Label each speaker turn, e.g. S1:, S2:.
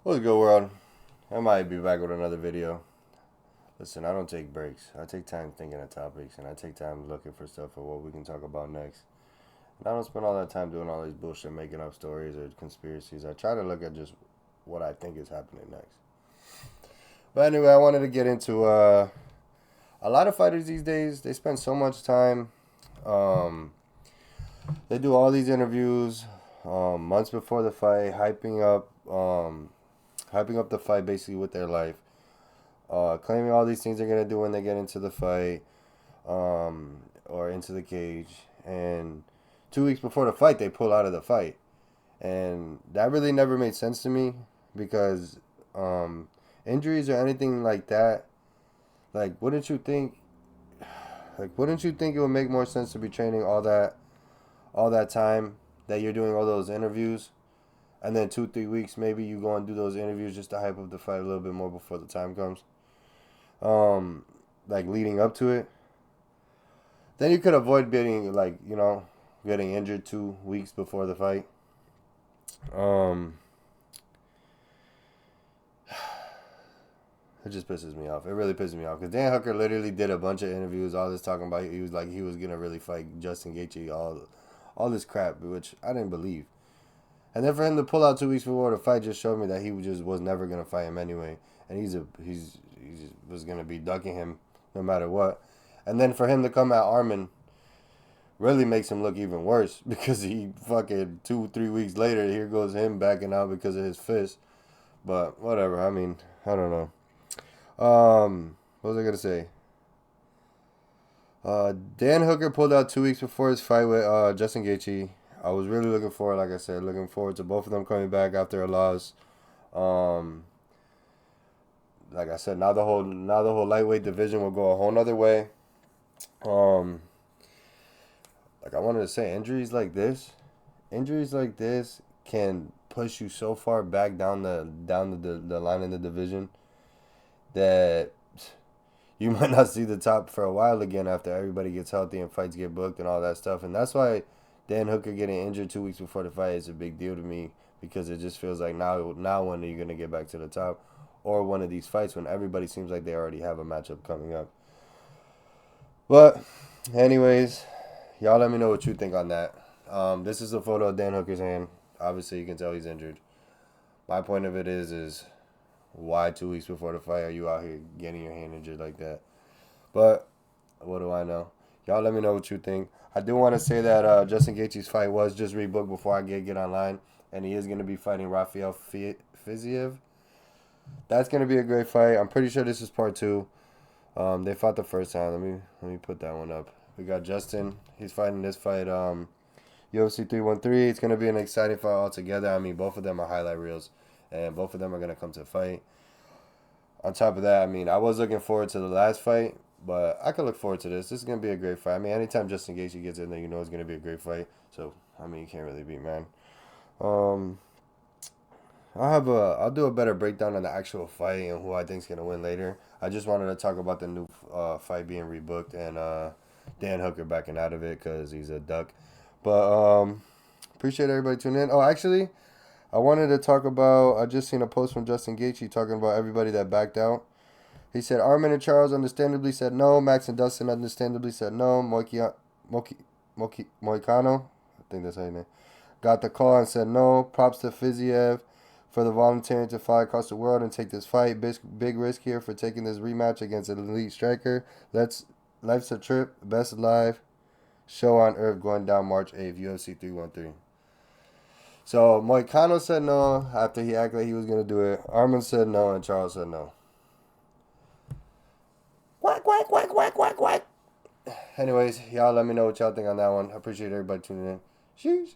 S1: What's good, world? I might be back with another video. Listen, I don't take breaks. I take time thinking of topics, and I take time looking for stuff for what we can talk about next. And I don't spend all that time doing all these bullshit, making up stories or conspiracies. I try to look at just what I think is happening next. But anyway, I wanted to get into a lot of fighters these days. They spend so much time. Um, they do all these interviews months before the fight, hyping up the fight basically with their life. Claiming all these things they're gonna do when they get into the fight, or into the cage, and 2 weeks before the fight they pull out of the fight, and that really never made sense to me because injuries or anything like that, like wouldn't you think it would make more sense to be training all that time that you're doing all those interviews, and then 2 3 weeks maybe you go and do those interviews just to hype up the fight a little bit more before the time comes, um, like leading up to it. Then you could avoid getting getting injured 2 weeks before the fight. Um, it just pisses me off. It really pisses me off because Dan Hooker literally did a bunch of interviews, all this talking about he was gonna really fight Justin Gaethje, all this crap, which I didn't believe. And then for him to pull out 2 weeks before the fight just showed me that he just was never gonna fight him anyway, and he just was gonna be ducking him no matter what. And then for him to come at Arman really makes him look even worse because he fucking 2 3 weeks later here goes him backing out because of his fist. But whatever. I mean, I don't know. What was I gonna say? Dan Hooker pulled out 2 weeks before his fight with Justin Gaethje. I was really looking forward, like I said, looking forward to both of them coming back after a loss. Um, like I said, now the whole lightweight division will go a whole nother way. Um, like I wanted to say, injuries like this can push you so far back down the line in the division that you might not see the top for a while again after everybody gets healthy and fights get booked and all that stuff. And that's why Dan Hooker getting injured 2 weeks before the fight is a big deal to me because it just feels like now when are you gonna get back to the top, or one of these fights when everybody seems like they already have a matchup coming up. But anyways, y'all let me know what you think on that. This is a photo of Dan Hooker's hand. Obviously, you can tell he's injured. My point of it is why 2 weeks before the fight are you out here getting your hand injured like that? But what do I know? Y'all let me know what you think. I do want to say that Justin Gaethje's fight was just rebooked before I get online, and he is going to be fighting Rafael Fiziev. That's going to be a great fight. I'm pretty sure this is part two. They fought the first time. Let me put that one up. We got Justin. He's fighting this fight. UFC313. It's gonna be an exciting fight altogether. I mean, both of them are highlight reels, and both of them are gonna come to fight. On top of that, I mean, I was looking forward to the last fight, but I could look forward to this. This is gonna be a great fight. I mean, anytime Justin Gaethje gets in there, you know it's gonna be a great fight. So, I mean, you can't really beat, man. Um, I'll do a better breakdown on the actual fight and who I think's gonna win later. I just wanted to talk about the new fight being rebooked and Dan Hooker backing out of it because he's a duck. But appreciate everybody tuning in. Oh, actually, I wanted to talk about. I just seen a post from Justin Gaethje talking about everybody that backed out. He said Armin and Charles understandably said no. Max and Dustin understandably said no. Moicano, I think that's how you name, got the call and said no. Props to Fiziev for the volunteering to fly across the world and take this fight. Big risk here for taking this rematch against an elite striker. Life's a trip. Best of life. Show on Earth going down March 8th. UFC 313. So Moicano said no after he acted like he was gonna do it. Armin said no and Charles said no. Quack quack quack quack quack quack. Anyways, y'all let me know what y'all think on that one. I appreciate everybody tuning in. Sheesh.